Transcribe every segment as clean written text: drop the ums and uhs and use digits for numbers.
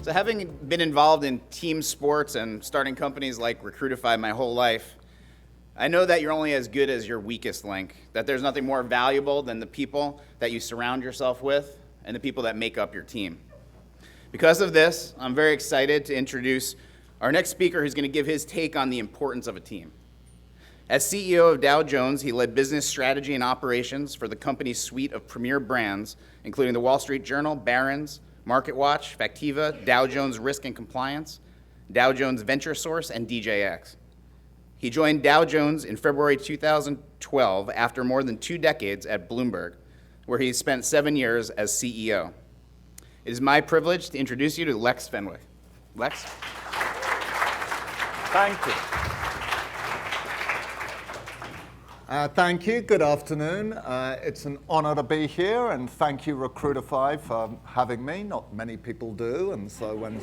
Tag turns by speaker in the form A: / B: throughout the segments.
A: So having been involved in team sports and starting companies like RecruitiFi my whole life, I know that you're only as good as your weakest link, that there's nothing more valuable than the people that you surround yourself with and the people that make up your team. Because of this, I'm very excited to introduce our next speaker who's going to give his take on the importance of a team. As CEO of Dow Jones, he led business strategy and operations for the company's suite of premier brands, including the Wall Street Journal, Barron's, MarketWatch, Factiva, Dow Jones Risk and Compliance, Dow Jones Venture Source, and DJX. He joined Dow Jones in February 2012 after more than 2 decades at Bloomberg, where he spent 7 years as CEO. It is my privilege to introduce you to Lex Fenwick. Lex?
B: Thank you. Thank you. Good afternoon. It's an honor to be here, and thank you, RecruitiFi, for having me. Not many people do, and so when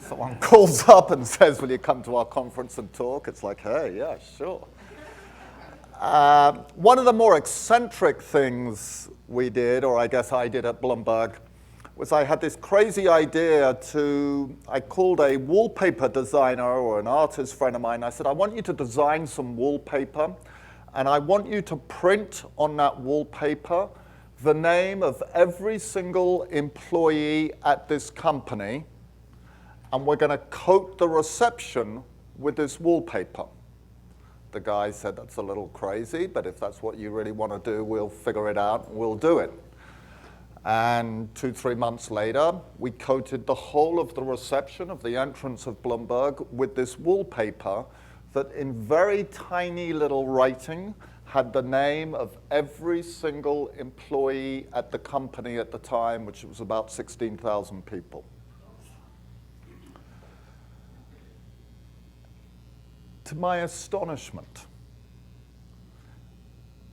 B: someone calls up and says, will you come to our conference and talk? It's like, hey, yeah, sure. One of the more eccentric things we did, or I guess I did at Bloomberg, was I had this crazy idea I called a wallpaper designer or an artist friend of mine. I said, I want you to design some wallpaper, and I want you to print on that wallpaper the name of every single employee at this company, and we're going to coat the reception with this wallpaper. The guy said, that's a little crazy, but if that's what you really want to do, we'll figure it out and we'll do it. And 2-3 months later, we coated the whole of the reception of the entrance of Bloomberg with this wallpaper that in very tiny little writing had the name of every single employee at the company at the time, which was about 16,000 people. To my astonishment,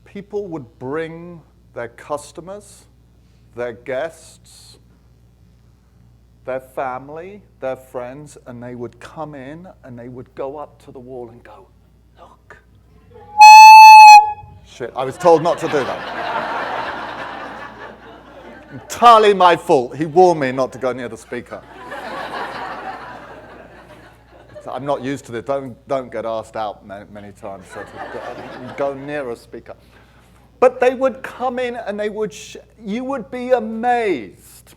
B: people would bring their customers, their guests, their family, their friends, and they would come in and they would go up to the wall and go, look. Shit, I was told not to do that. Entirely my fault. He warned me not to go near the speaker. I'm not used to this. Don't get asked out many times. So go near a speaker. But they would come in and you would be amazed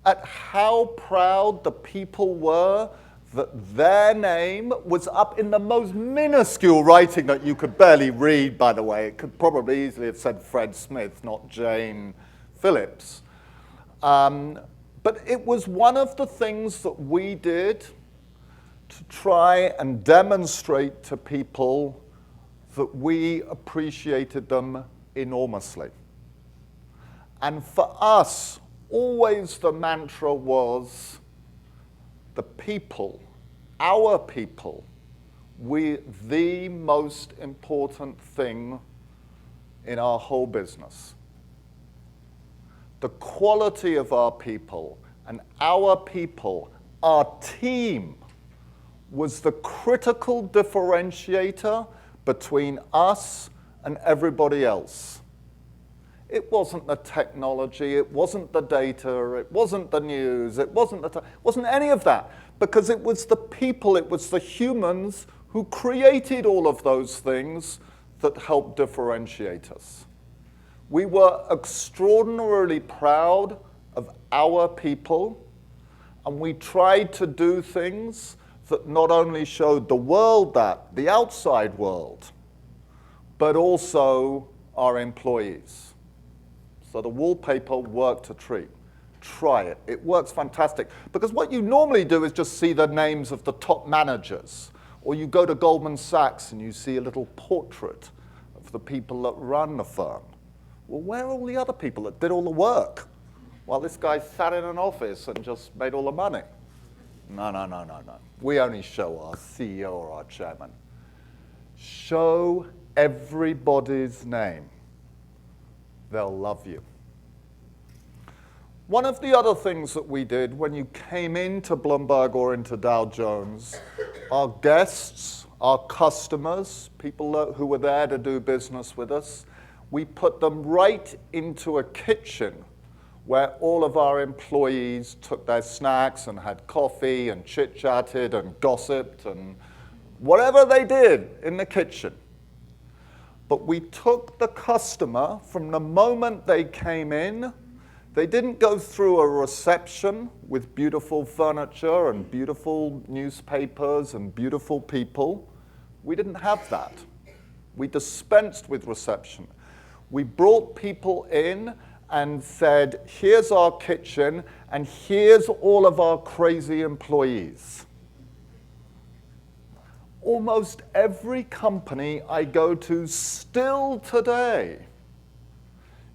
B: at how proud the people were that their name was up in the most minuscule writing that you could barely read, by the way. It could probably easily have said Fred Smith, not Jane Phillips. But it was one of the things that we did to try and demonstrate to people that we appreciated them enormously. And for us, always the mantra was the people, our people, the most important thing in our whole business. The quality of our people and our people, our team, was the critical differentiator between us and everybody else. It wasn't the technology, it wasn't the data, it wasn't the news, it wasn't any of that, because it was the people, it was the humans who created all of those things that helped differentiate us. We were extraordinarily proud of our people, and we tried to do things that not only showed the world that, the outside world, but also our employees. So the wallpaper worked a treat. Try it. It works fantastic. Because what you normally do is just see the names of the top managers. Or you go to Goldman Sachs and you see a little portrait of the people that run the firm. Well, where are all the other people that did all the work? While this guy sat in an office and just made all the money. No. We only show our CEO or our chairman. Show everybody's name. They'll love you. One of the other things that we did when you came into Bloomberg or into Dow Jones, our guests, our customers, people who were there to do business with us, we put them right into a kitchen where all of our employees took their snacks and had coffee and chit-chatted and gossiped and whatever they did in the kitchen. But we took the customer from the moment they came in. They didn't go through a reception with beautiful furniture and beautiful newspapers and beautiful people. We didn't have that. We dispensed with reception. We brought people in and said, here's our kitchen and here's all of our crazy employees. Almost every company I go to still today,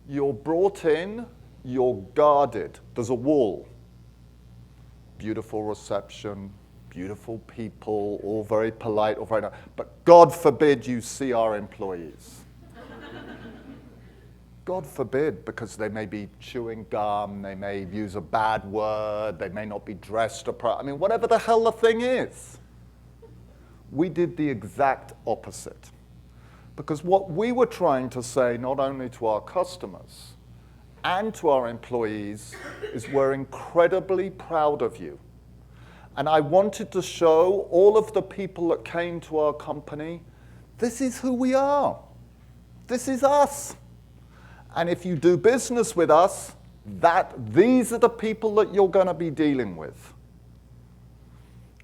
B: you're brought in, you're guarded. There's a wall. Beautiful reception, beautiful people, all very polite, all very nice. But God forbid you see our employees. God forbid, because they may be chewing gum, they may use a bad word, they may not be dressed appropriately. I mean, whatever the hell the thing is. We did the exact opposite. Because what we were trying to say, not only to our customers and to our employees, is we're incredibly proud of you. And I wanted to show all of the people that came to our company, this is who we are. This is us. And if you do business with us, these are the people that you're going to be dealing with.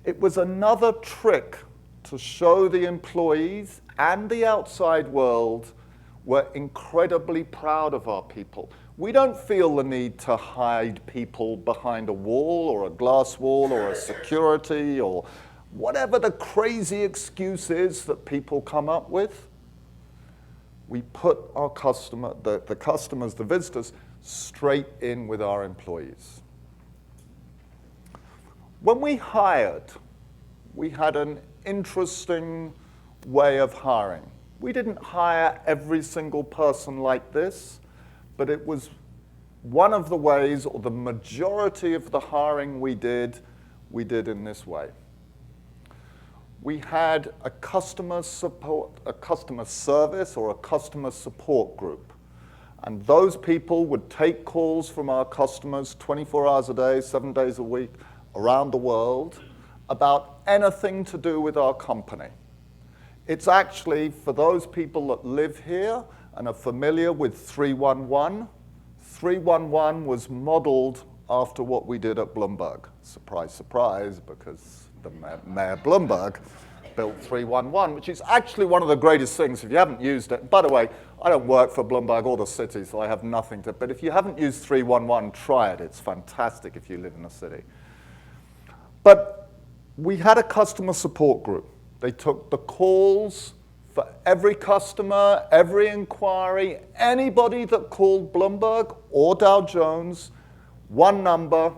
B: It was another trick to show the employees and the outside world we're incredibly proud of our people. We don't feel the need to hide people behind a wall or a glass wall or a security or whatever the crazy excuse is that people come up with. We put our the customers, the visitors, straight in with our employees. When we hired, we had an interesting way of hiring. We didn't hire every single person like this, but it was one of the ways, or the majority of the hiring we did in this way. We had a customer service or a customer support group. And those people would take calls from our customers 24 hours a day, 7 days a week, around the world, about anything to do with our company. It's actually, for those people that live here and are familiar with 311, 311 was modeled after what we did at Bloomberg. Surprise, surprise, because the Mayor Bloomberg built 311, which is actually one of the greatest things if you haven't used it. By the way, I don't work for Bloomberg or the city, so I have nothing to, but if you haven't used 311, try it. It's fantastic if you live in the city. But we had a customer support group. They took the calls for every customer, every inquiry, anybody that called Bloomberg or Dow Jones, one number,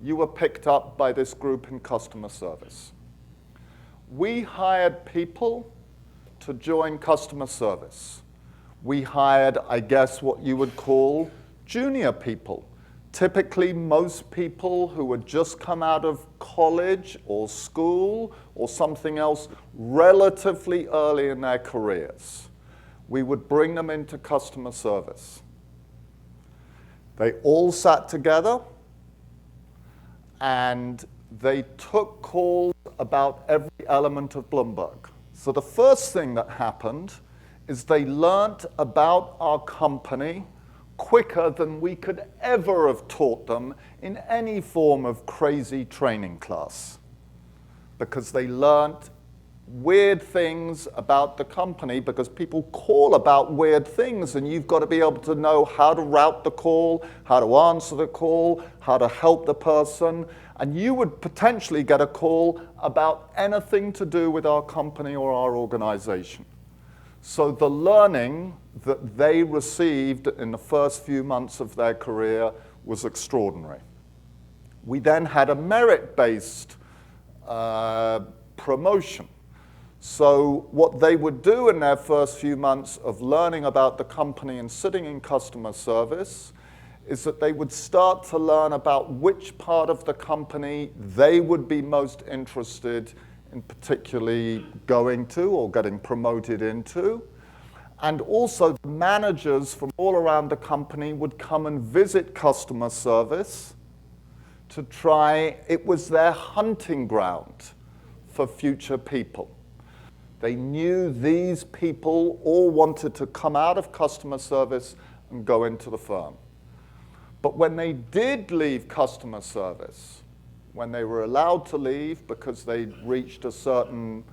B: you were picked up by this group in customer service. We hired people to join customer service. We hired, I guess, what you would call junior people. Typically, most people who had just come out of college or school or something else relatively early in their careers. We would bring them into customer service. They all sat together and they took calls about every element of Bloomberg. So the first thing that happened is they learnt about our company quicker than we could ever have taught them in any form of crazy training class, because they learnt weird things about the company, because people call about weird things, and you've got to be able to know how to route the call, how to answer the call, how to help the person, and you would potentially get a call about anything to do with our company or our organization. So the learning that they received in the first few months of their career was extraordinary. We then had a merit-based promotion. So what they would do in their first few months of learning about the company and sitting in customer service is that they would start to learn about which part of the company they would be most interested in particularly going to or getting promoted into. And also, the managers from all around the company would come and visit customer service to try. It was their hunting ground for future people. They knew these people all wanted to come out of customer service and go into the firm. But when they did leave customer service, when they were allowed to leave because they'd reached a certain,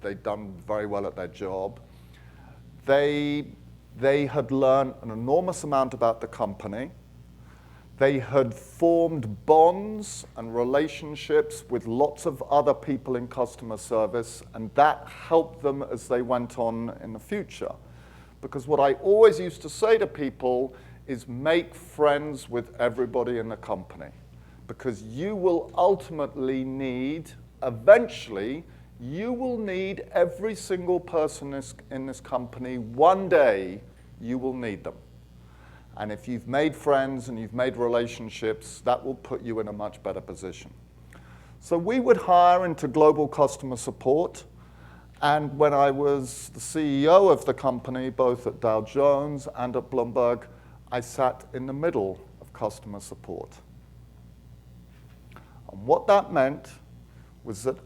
B: they'd done very well at their job, they had learned an enormous amount about the company. They had formed bonds and relationships with lots of other people in customer service, and that helped them as they went on in the future. Because what I always used to say to people is make friends with everybody in the company. Because you will ultimately need, eventually, you will need every single person in this company. One day, you will need them. And if you've made friends and you've made relationships, that will put you in a much better position. So we would hire into global customer support. And when I was the CEO of the company, both at Dow Jones and at Bloomberg, I sat in the middle of customer support. And what that meant was that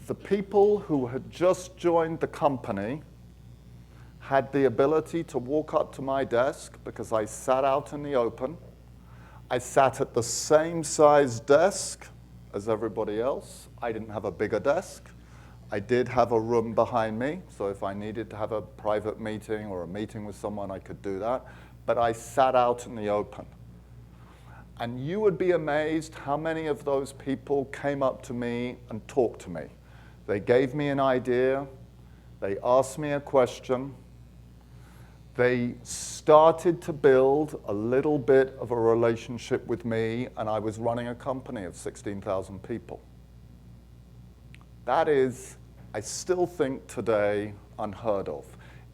B: the people who had just joined the company had the ability to walk up to my desk because I sat out in the open. I sat at the same size desk as everybody else. I didn't have a bigger desk. I did have a room behind me, so if I needed to have a private meeting or a meeting with someone, I could do that. But I sat out in the open. And you would be amazed how many of those people came up to me and talked to me. They gave me an idea. They asked me a question. They started to build a little bit of a relationship with me, and I was running a company of 16,000 people. That is, I still think today, unheard of.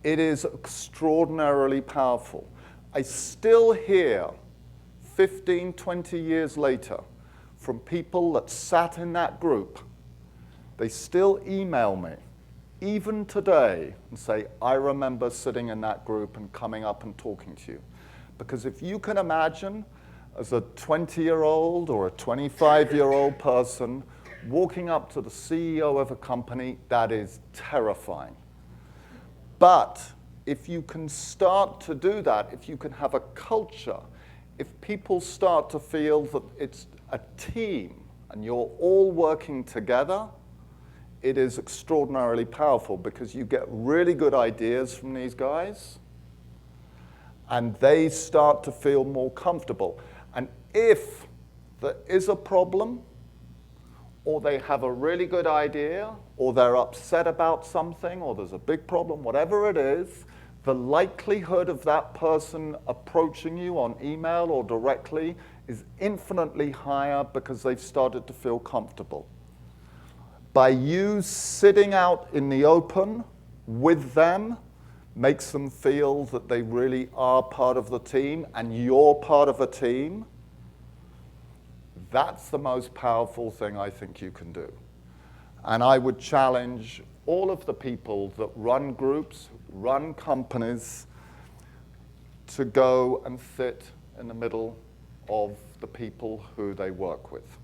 B: It is extraordinarily powerful. I still hear 15, 20 years later from people that sat in that group. They still email me, even today, and say, I remember sitting in that group and coming up and talking to you. Because if you can imagine, as a 20-year-old or a 25-year-old person walking up to the CEO of a company, that is terrifying. But if you can start to do that, if you can have a culture, if people start to feel that it's a team and you're all working together, it is extraordinarily powerful because you get really good ideas from these guys and they start to feel more comfortable. And if there is a problem, or they have a really good idea, or they're upset about something, or there's a big problem, whatever it is, the likelihood of that person approaching you on email or directly is infinitely higher because they've started to feel comfortable. By you sitting out in the open with them makes them feel that they really are part of the team and you're part of a team. That's the most powerful thing I think you can do. And I would challenge all of the people that run groups, run companies, to go and sit in the middle of the people who they work with.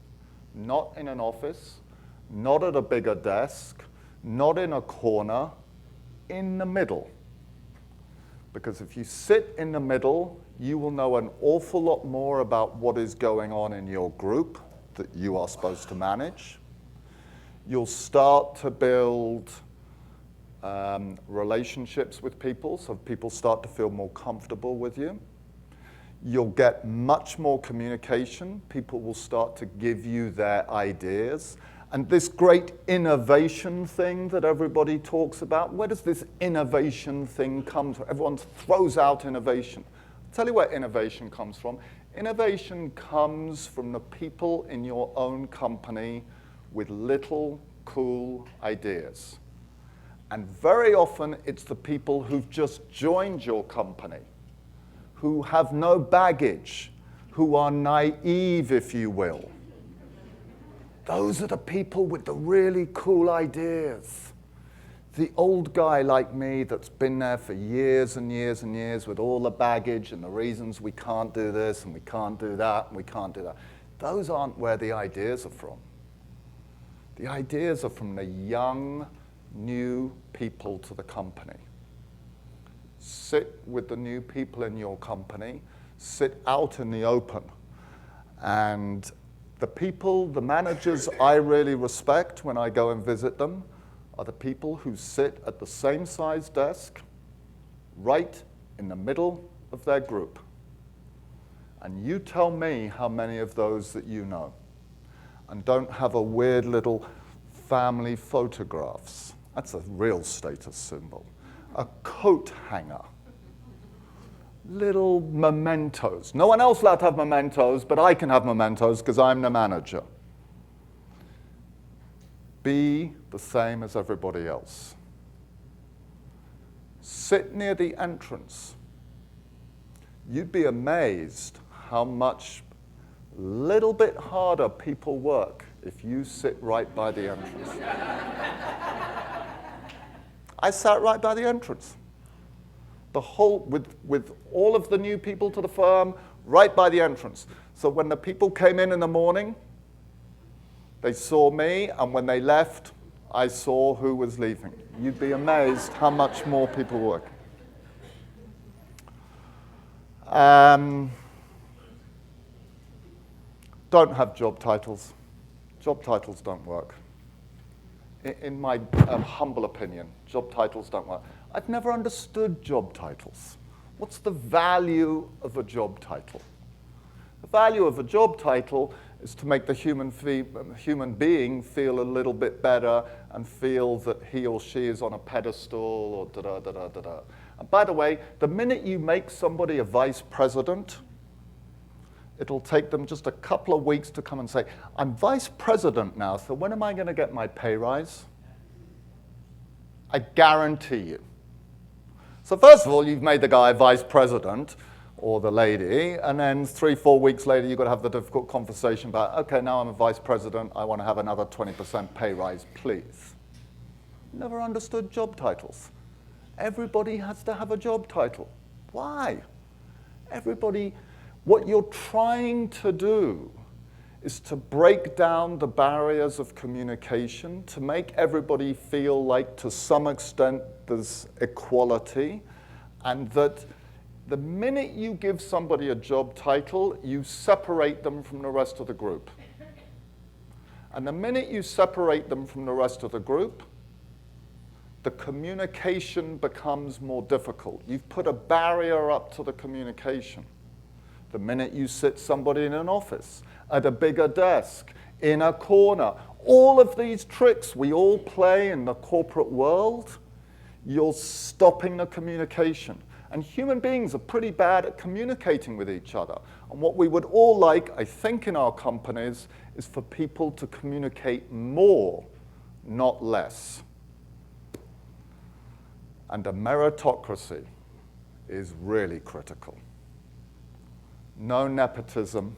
B: Not in an office, not at a bigger desk, not in a corner, in the middle. Because if you sit in the middle, you will know an awful lot more about what is going on in your group that you are supposed to manage. You'll start to build relationships with people, so people start to feel more comfortable with you. You'll get much more communication. People will start to give you their ideas. And this great innovation thing that everybody talks about, where does this innovation thing come from? Everyone throws out innovation. I'll tell you where innovation comes from. Innovation comes from the people in your own company with little cool ideas. And very often it's the people who've just joined your company, who have no baggage, who are naive, if you will. Those are the people with the really cool ideas. the old guy like me that's been there for years and years and years with all the baggage and the reasons we can't do this and we can't do that and we can't do that. Those aren't where the ideas are from. The ideas are from the young, new people to the company. Sit with the new people in your company, sit out in the open. And the people, the managers I really respect when I go and visit them are the people who sit at the same size desk, right in the middle of their group. And you tell me how many of those that you know, and don't have a weird little family photographs. That's a real status symbol. A coat hanger. Little mementos. No one else allowed to have mementos, but I can have mementos because I'm the manager. Be the same as everybody else. Sit near the entrance. You'd be amazed how much little bit harder people work if you sit right by the entrance. I sat right by the entrance. The whole, with all of the new people to the firm, right by the entrance. So when the people came in the morning, they saw me, and when they left, I saw who was leaving. You'd be amazed how much more people work. Don't have job titles. Job titles don't work. In my humble opinion, job titles don't work. I've never understood job titles. What's the value of a job title? The value of a job title is to make the human being feel a little bit better and feel that he or she is on a pedestal or da-da-da-da-da-da. And by the way, the minute you make somebody a vice president, it'll take them just a couple of weeks to come and say, I'm vice president now, so when am I going to get my pay rise? I guarantee you. So first of all, you've made the guy vice president, or the lady, and then 3-4 weeks later, you've got to have the difficult conversation about, okay, now I'm a vice president, I want to have another 20% pay rise, please. Never understood job titles. Everybody has to have a job title. Why? Everybody, what you're trying to do is to break down the barriers of communication, to make everybody feel like to some extent there's equality, and that the minute you give somebody a job title, you separate them from the rest of the group. And the minute you separate them from the rest of the group, the communication becomes more difficult. You've put a barrier up to the communication. The minute you sit somebody in an office, at a bigger desk, in a corner, all of these tricks we all play in the corporate world, you're stopping the communication. And human beings are pretty bad at communicating with each other. And what we would all like, I think, in our companies, is for people to communicate more, not less. And a meritocracy is really critical. No nepotism.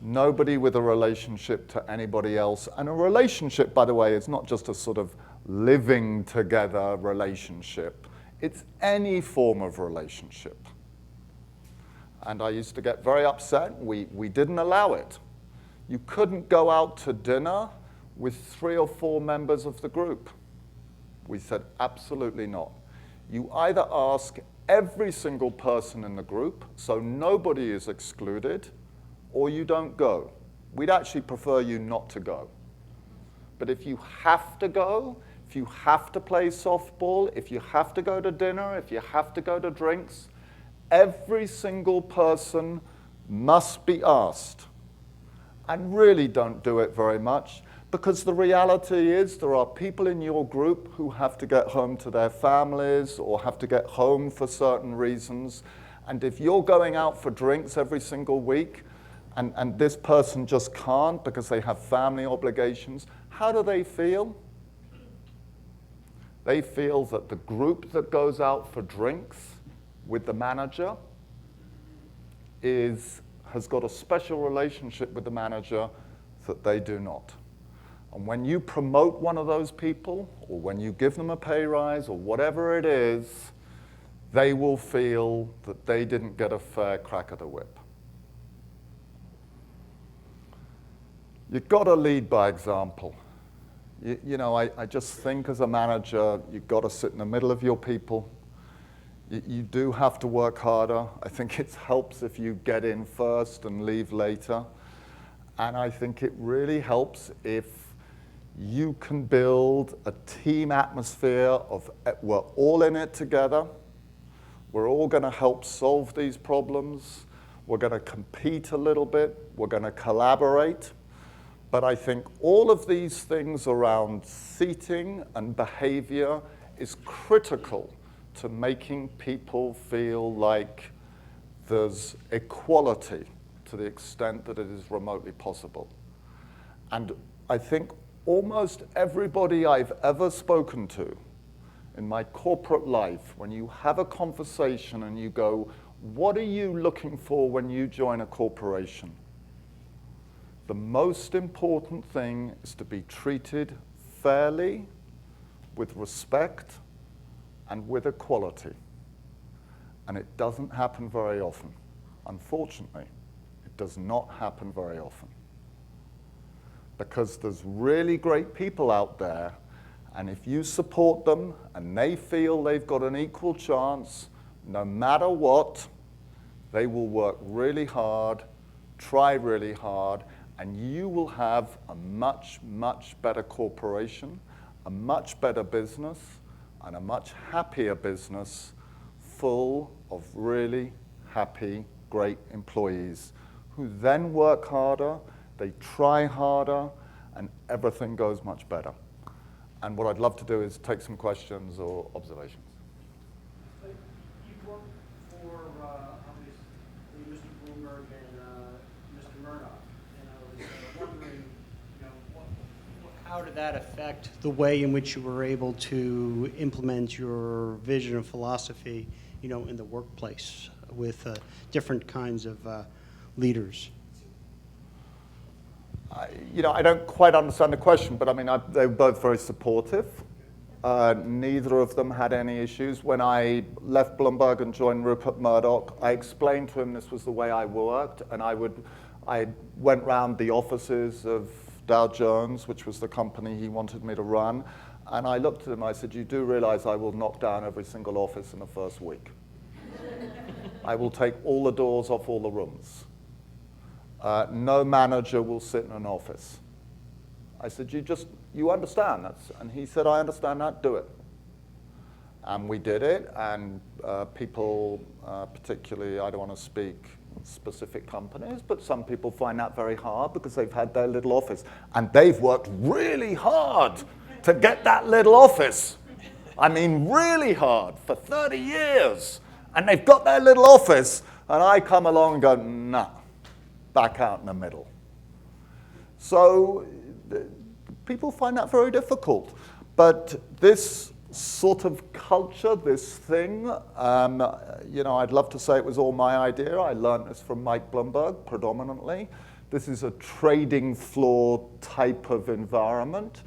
B: Nobody with a relationship to anybody else. And a relationship, by the way, is not just a sort of living together relationship. It's any form of relationship. And I used to get very upset. We didn't allow it. You couldn't go out to dinner with 3 or 4 members of the group. We said, absolutely not. You either ask every single person in the group, so nobody is excluded, or you don't go. We'd actually prefer you not to go. But if you have to go, if you have to play softball, if you have to go to dinner, if you have to go to drinks, every single person must be asked. And really don't do it very much, because the reality is there are people in your group who have to get home to their families or have to get home for certain reasons. And if you're going out for drinks every single week, and this person just can't because they have family obligations, how do they feel? They feel that the group that goes out for drinks with the manager has got a special relationship with the manager that they do not. And when you promote one of those people, or when you give them a pay rise, or whatever it is, they will feel that they didn't get a fair crack at the whip. You've got to lead by example. You know, I just think as a manager, you've got to sit in the middle of your people. You do have to work harder. I think it helps if you get in first and leave later. And I think it really helps if you can build a team atmosphere of we're all in it together. We're all going to help solve these problems. We're going to compete a little bit. We're going to collaborate. But I think all of these things around seating and behavior is critical to making people feel like there's equality to the extent that it is remotely possible. And I think almost everybody I've ever spoken to in my corporate life, when you have a conversation and you go, what are you looking for when you join a corporation? The most important thing is to be treated fairly, with respect, and with equality. And it doesn't happen very often. Unfortunately, it does not happen very often. Because there's really great people out there, and if you support them and they feel they've got an equal chance, no matter what, they will work really hard, try really hard, and you will have a much, much better corporation, a much better business, and a much happier business full of really happy, great employees who then work harder, they try harder, and everything goes much better. And what I'd love to do is take some questions or observations.
C: So you've worked for, obviously, Mr. Bloomberg and Mr. Murdoch, and I was wondering, how did that affect the way in which you were able to implement your vision and philosophy, in the workplace with different kinds of leaders?
B: I don't quite understand the question, but I mean, they were both very supportive. Neither of them had any issues. When I left Bloomberg and joined Rupert Murdoch, I explained to him this was the way I worked, and I went round the offices of Dow Jones, which was the company he wanted me to run, and I looked at him, I said, you do realize I will knock down every single office in the first week. I will take all the doors off all the rooms. No manager will sit in an office. I said, you understand that? And he said, I understand that, do it. And we did it, and people, particularly, I don't want to speak specific companies, but some people find that very hard because they've had their little office. And they've worked really hard to get that little office. I mean, really hard for 30 years. And they've got their little office, and I come along and go, nah, back out in the middle. So people find that very difficult. But this sort of culture, this thing, I'd love to say it was all my idea. I learned this from Mike Bloomberg predominantly. This is a trading floor type of environment.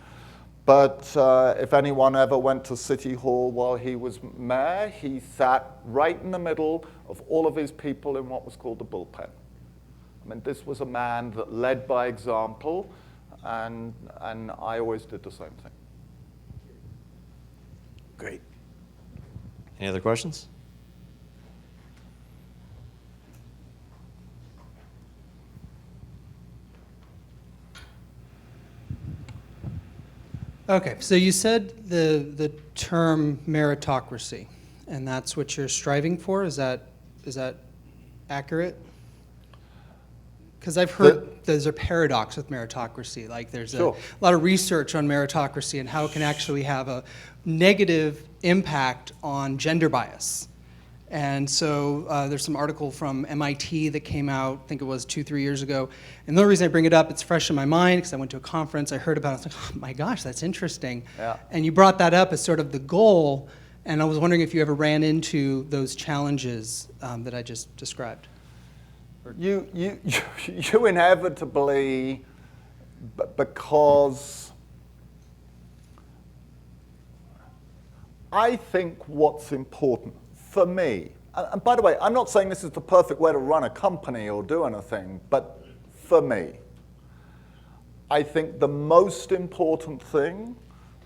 B: But if anyone ever went to City Hall while he was mayor, he sat right in the middle of all of his people in what was called the bullpen. I mean, this was a man that led by example, and I always did the same thing.
D: Great. Any other questions?
E: Okay, so you said the term meritocracy, and that's what you're striving for. Is that accurate? Because I've heard there's a paradox with meritocracy. Like there's a lot of research on meritocracy and how it can actually have a negative impact on gender bias. And so there's some article from MIT that came out, I think it was 2-3 years ago. And the only reason I bring it up, it's fresh in my mind because I went to a conference, I heard about it, I was like, oh my gosh, that's interesting.
B: Yeah.
E: And you brought that up as sort of the goal, and I was wondering if you ever ran into those challenges that I just described.
B: You inevitably, because I think what's important for me, and by the way, I'm not saying this is the perfect way to run a company or do anything, but for me, I think the most important thing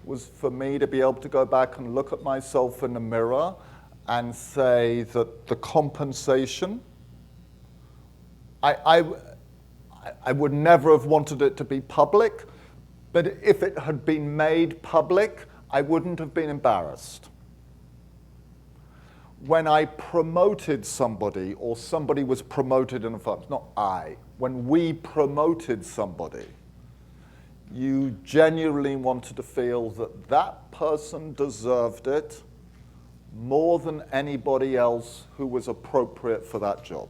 B: was for me to be able to go back and look at myself in the mirror and say that the compensation, I would never have wanted it to be public, but if it had been made public, I wouldn't have been embarrassed. When I promoted somebody, or somebody was promoted in a firm, not I, when we promoted somebody, you genuinely wanted to feel that that person deserved it more than anybody else who was appropriate for that job.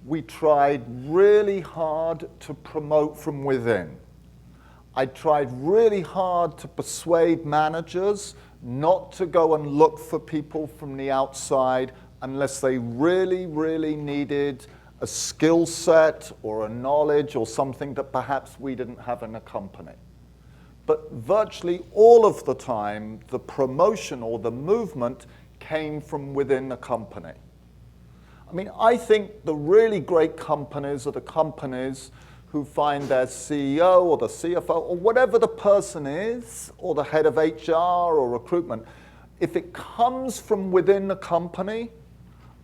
B: We tried really hard to promote from within. I tried really hard to persuade managers not to go and look for people from the outside unless they really, really needed a skill set or a knowledge or something that perhaps we didn't have in the company. But virtually all of the time, the promotion or the movement came from within the company. I mean, I think the really great companies are the companies who find their CEO or the CFO or whatever the person is, or the head of HR or recruitment, if it comes from within the company,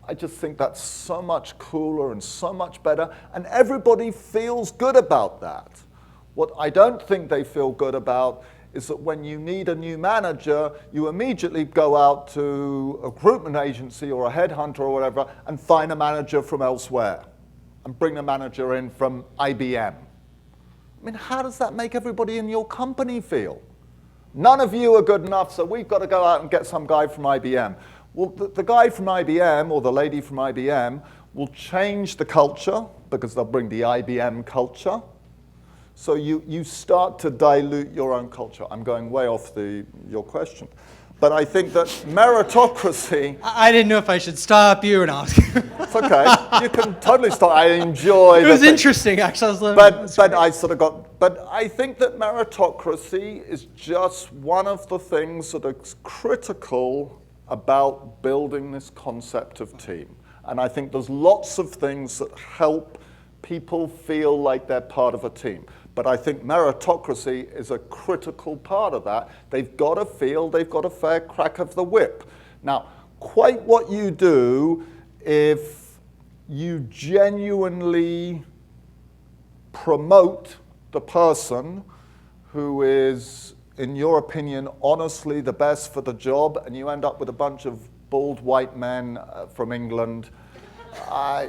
B: I just think that's so much cooler and so much better, and everybody feels good about that. What I don't think they feel good about is that when you need a new manager, you immediately go out to a recruitment agency or a headhunter or whatever and find a manager from elsewhere and bring a manager in from IBM. I mean, how does that make everybody in your company feel? None of you are good enough, so we've got to go out and get some guy from IBM. Well, the guy from IBM or the lady from IBM will change the culture because they'll bring the IBM culture. So you start to dilute your own culture. I'm going way off your question. But I think that meritocracy...
E: I didn't know if I should stop you or not.
B: It's okay. You can totally stop. I enjoy
E: It was interesting, actually.
B: But I think that meritocracy is just one of the things that is critical about building this concept of team. And I think there's lots of things that help people feel like they're part of a team. But I think meritocracy is a critical part of that. They've got to feel they've got a fair crack of the whip. Now, quite what you do if you genuinely promote the person who is, in your opinion, honestly the best for the job, and you end up with a bunch of bald white men from England,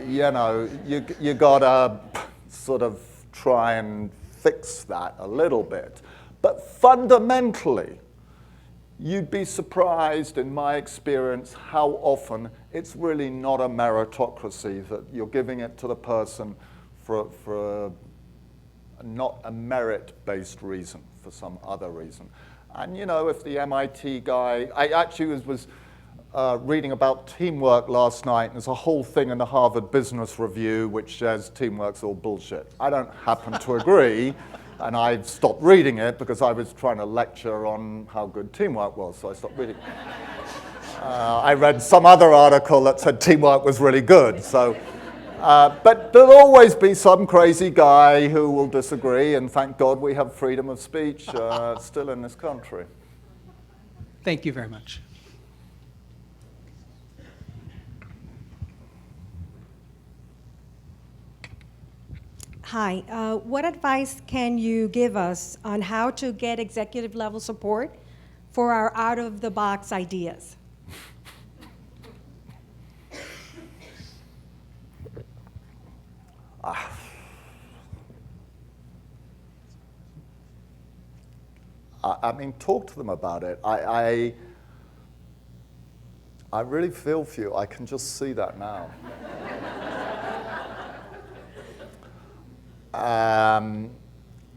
B: you know, you gotta sort of try and fix that a little bit. But fundamentally, you'd be surprised, in my experience, how often it's really not a meritocracy, that you're giving it to the person for not a merit-based reason, for some other reason. And you know, if the MIT guy, I actually was reading about teamwork last night, and there's a whole thing in the Harvard Business Review which says teamwork's all bullshit. I don't happen to agree, and I've stopped reading it because I was trying to lecture on how good teamwork was, so I stopped reading it. I read some other article that said teamwork was really good, so. But there'll always be some crazy guy who will disagree, and thank God we have freedom of speech still in this country.
E: Thank you very much.
F: Hi, what advice can you give us on how to get executive level support for our out-of-the-box ideas?
B: I mean, talk to them about it. I really feel for you. I can just see that now.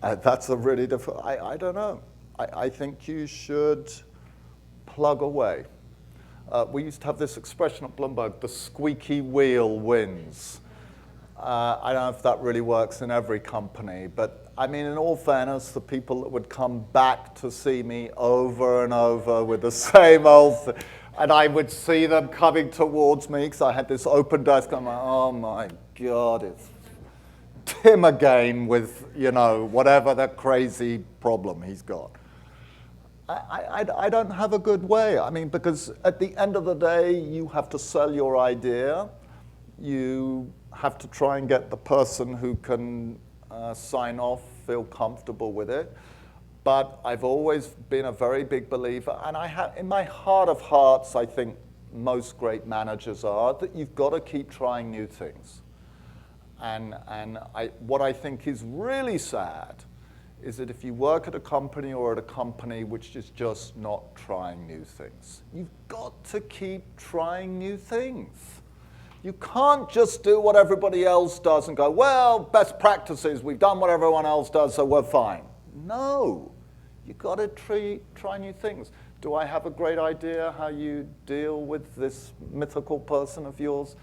B: That's a really difficult, I don't know. I think you should plug away. We used to have this expression at Bloomberg, the squeaky wheel wins. I don't know if that really works in every company, but I mean, in all fairness, the people that would come back to see me over and over with the same old thing, and I would see them coming towards me because I had this open desk. I'm like, oh my God, it's Tim again with, you know, whatever that crazy problem he's got. I don't have a good way. I mean, because at the end of the day, you have to sell your idea. You have to try and get the person who can sign off, feel comfortable with it. But I've always been a very big believer, and I have, in my heart of hearts, I think most great managers are, that you've got to keep trying new things. And what I think is really sad is that if you work at a company or at a company which is just not trying new things, you've got to keep trying new things. You can't just do what everybody else does and go, well, best practices, we've done what everyone else does, so we're fine. No, you've got to try new things. Do I have a great idea how you deal with this mythical person of yours?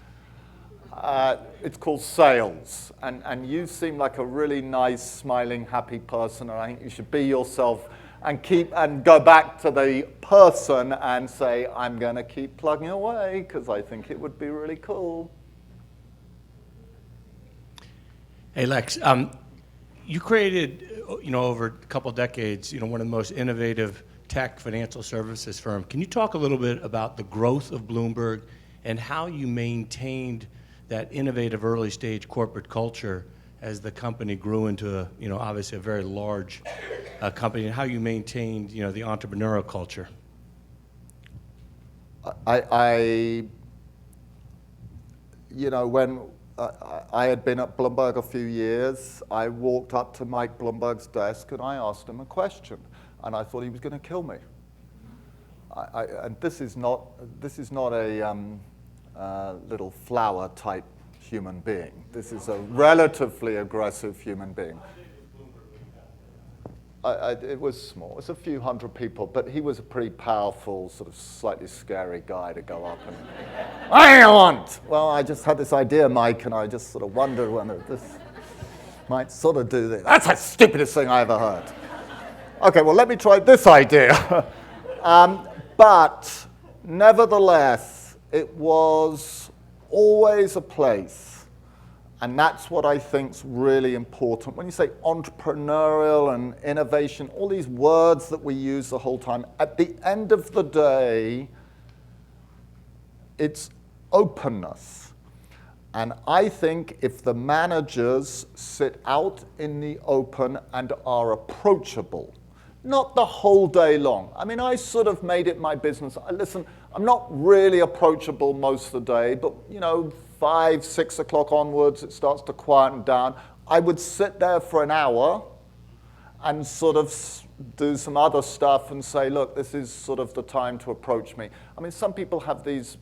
B: It's called sales, and you seem like a really nice, smiling, happy person, and I think you should be yourself and go back to the person and say, I'm going to keep plugging away because I think it would be really cool.
G: Hey, Lex, you created, over a couple decades, one of the most innovative tech financial services firm. Can you talk a little bit about the growth of Bloomberg and how you maintained that innovative early stage corporate culture as the company grew into obviously a very large company, and how you maintained, the entrepreneurial culture?
B: When I had been at Bloomberg a few years, I walked up to Mike Bloomberg's desk and I asked him a question, and I thought he was going to kill me. And this is not a little flower type human being. This is a relatively aggressive human being. It was small. It's a few hundred people, but he was a pretty powerful, sort of slightly scary guy to go up and, I want! Well, I just had this idea, Mike, and I just sort of wondered whether this might sort of do this. That's the stupidest thing I ever heard. Okay, well, let me try this idea. But nevertheless, it was always a place, and that's what I think's really important. When you say entrepreneurial and innovation, all these words that we use the whole time, at the end of the day, it's openness. And I think if the managers sit out in the open and are approachable, not the whole day long. I mean, I sort of made it my business. Listen, I'm not really approachable most of the day, but 5, 6 o'clock onwards, it starts to quieten down. I would sit there for an hour and sort of do some other stuff and say, look, this is sort of the time to approach me. I mean, some people have these,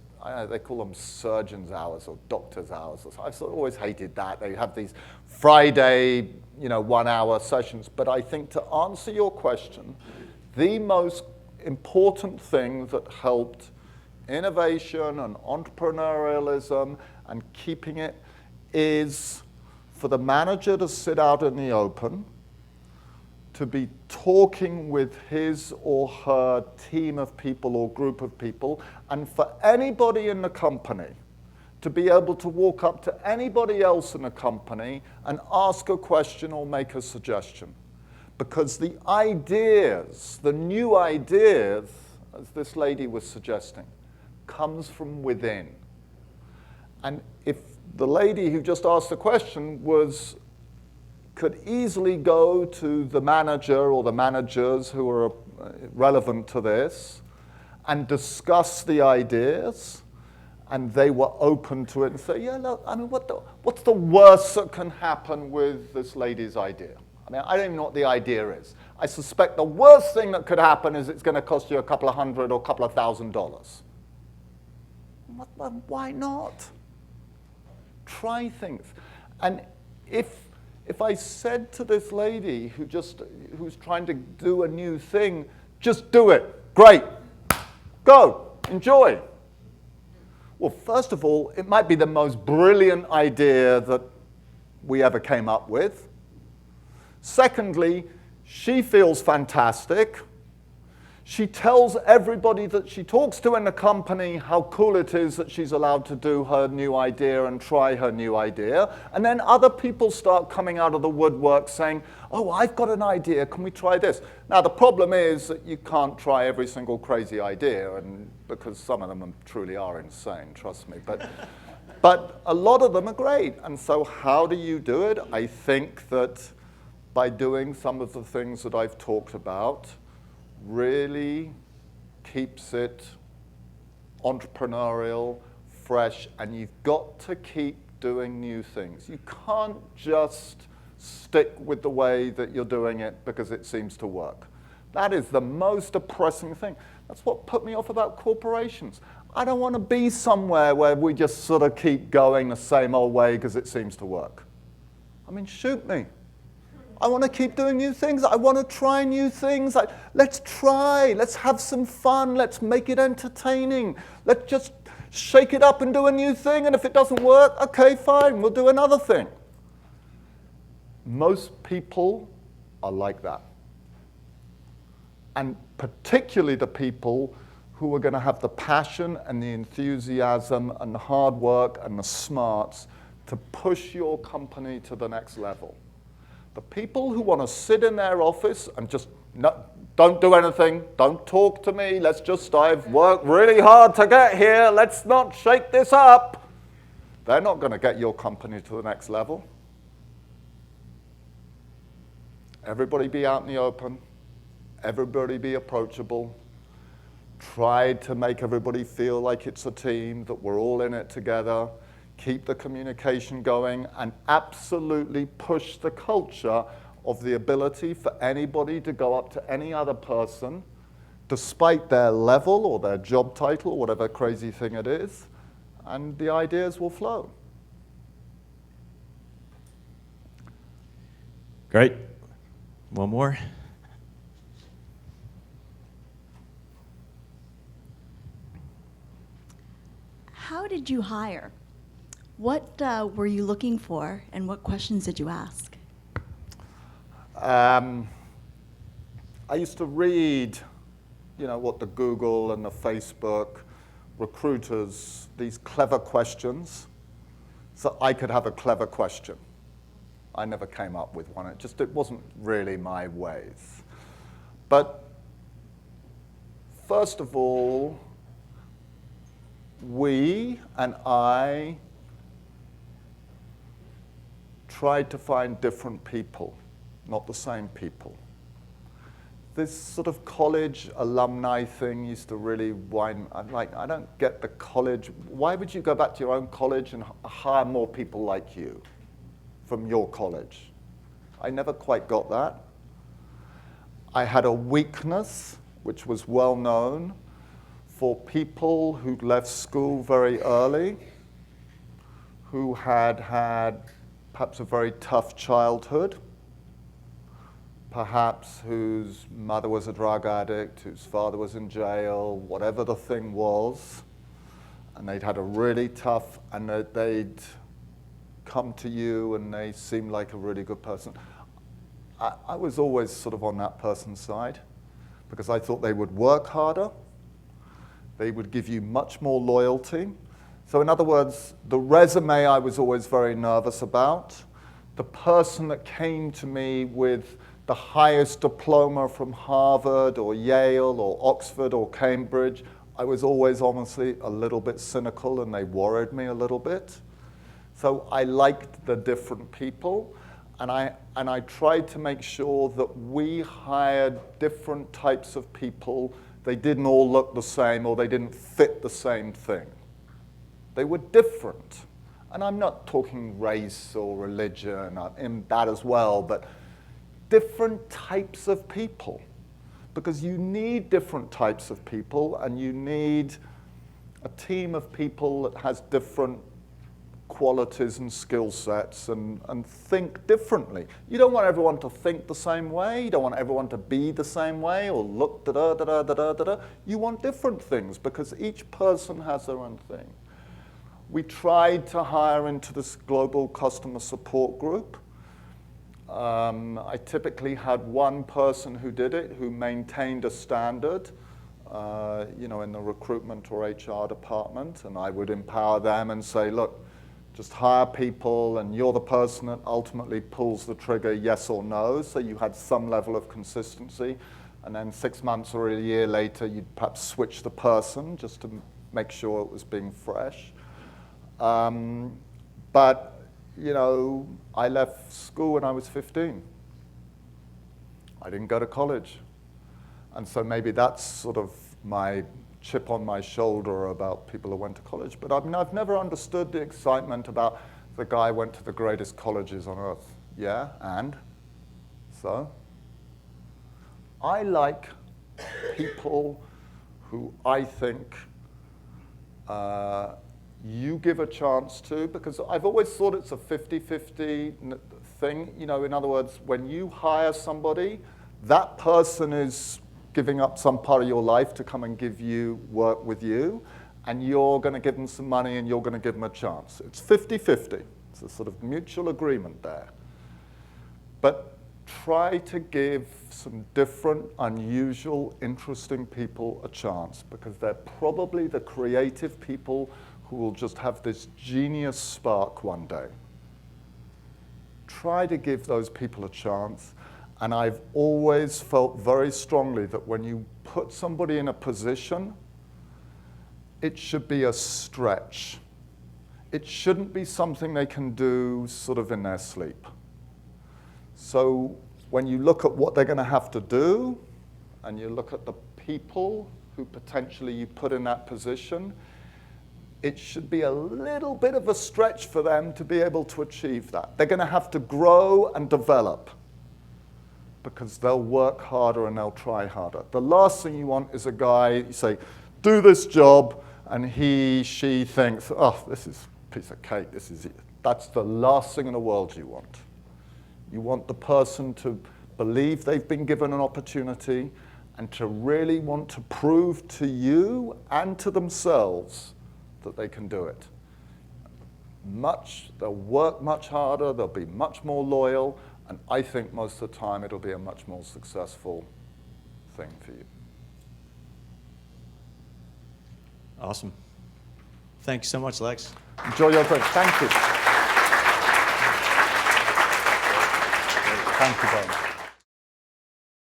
B: they call them surgeon's hours or doctor's hours. I've sort of always hated that. They have these Friday, 1-hour sessions. But I think to answer your question, the most important thing that helped innovation and entrepreneurialism and keeping it is for the manager to sit out in the open, to be talking with his or her team of people or group of people, and for anybody in the company to be able to walk up to anybody else in the company and ask a question or make a suggestion. Because the ideas, the new ideas, as this lady was suggesting, comes from within. And if the lady who just asked the question could easily go to the manager or the managers who are relevant to this and discuss the ideas, and they were open to it and say, yeah, look, I mean, what's the worst that can happen with this lady's idea? I mean, I don't even know what the idea is. I suspect the worst thing that could happen is it's going to cost you a couple of $100 or a couple of $1,000. Why not? Try things. And if I said to this lady who's trying to do a new thing, just do it. Great. Go. Enjoy. Well, first of all, it might be the most brilliant idea that we ever came up with. Secondly, she feels fantastic. She tells everybody that she talks to in the company how cool it is that she's allowed to do her new idea and try her new idea. And then other people start coming out of the woodwork saying, oh, I've got an idea, can we try this? Now, the problem is that you can't try every single crazy idea, and because some of them truly are insane, trust me. But a lot of them are great. And so how do you do it? I think that by doing some of the things that I've talked about, really keeps it entrepreneurial, fresh, and you've got to keep doing new things. You can't just stick with the way that you're doing it because it seems to work. That is the most depressing thing. That's what put me off about corporations. I don't want to be somewhere where we just sort of keep going the same old way because it seems to work. I mean, shoot me. I want to keep doing new things. I want to try new things. Let's try. Let's have some fun. Let's make it entertaining. Let's just shake it up and do a new thing. And if it doesn't work, okay, fine. We'll do another thing. Most people are like that. And particularly the people who are going to have the passion and the enthusiasm and the hard work and the smarts to push your company to the next level. The people who want to sit in their office and just don't do anything, don't talk to me, I've worked really hard to get here, let's not shake this up. They're not going to get your company to the next level. Everybody be out in the open. Everybody be approachable. Try to make everybody feel like it's a team, that we're all in it together. Keep the communication going, and absolutely push the culture of the ability for anybody to go up to any other person, despite their level or their job title, or whatever crazy thing it is, and the ideas will flow.
D: Great. One more.
H: How did you hire? What were you looking for, and what questions did you ask?
B: I used to read, what the Google and the Facebook recruiters, these clever questions, so I could have a clever question. I never came up with one. It wasn't really my ways. But first of all, we and I tried to find different people, not the same people. This sort of college alumni thing used to really wind. I don't get the college. Why would you go back to your own college and hire more people like you from your college? I never quite got that. I had a weakness, which was well known, for people who left school very early, who had had perhaps a very tough childhood, perhaps whose mother was a drug addict, whose father was in jail, whatever the thing was, and they'd had a really tough, and they'd come to you and they seemed like a really good person. I was always sort of on that person's side because I thought they would work harder, they would give you much more loyalty. So in other words, the resume I was always very nervous about. The person that came to me with the highest diploma from Harvard or Yale or Oxford or Cambridge, I was always honestly a little bit cynical and they worried me a little bit. So I liked the different people, and I tried to make sure that we hired different types of people. They didn't all look the same or they didn't fit the same thing. They were different. And I'm not talking race or religion, I'm in that as well, but different types of people. Because you need different types of people, and you need a team of people that has different qualities and skill sets and think differently. You don't want everyone to think the same way. You don't want everyone to be the same way or look da-da-da-da-da-da-da. You want different things because each person has their own thing. We tried to hire into this global customer support group. I typically had one person who did it, who maintained a standard, in the recruitment or HR department, and I would empower them and say, look, just hire people, and you're the person that ultimately pulls the trigger, yes or no, so you had some level of consistency, and then 6 months or a year later, you'd perhaps switch the person just to make sure it was being fresh. But I left school when I was 15. I didn't go to college. And so maybe that's sort of my chip on my shoulder about people who went to college. But I've never understood the excitement about the guy went to the greatest colleges on earth. Yeah, and? So? I like people who I think you give a chance to, because I've always thought it's a 50-50 thing. In other words, when you hire somebody, that person is giving up some part of your life to come and give you work with you, and you're going to give them some money and you're going to give them a chance. It's 50-50. It's a sort of mutual agreement there. But try to give some different, unusual, interesting people a chance, because they're probably the creative people who will just have this genius spark one day. Try to give those people a chance. And I've always felt very strongly that when you put somebody in a position, it should be a stretch. It shouldn't be something they can do sort of in their sleep. So when you look at what they're going to have to do, and you look at the people who potentially you put in that position, it should be a little bit of a stretch for them to be able to achieve that. They're going to have to grow and develop, because they'll work harder and they'll try harder. The last thing you want is a guy, you say, do this job, and she thinks, oh, this is a piece of cake, this is it. That's the last thing in the world you want. You want the person to believe they've been given an opportunity and to really want to prove to you and to themselves that they can do it. They'll work much harder, they'll be much more loyal, and I think most of the time it'll be a much more successful thing for you.
D: Awesome. Thanks so much, Lex.
B: Enjoy your drink. Thank you. Thank you very much.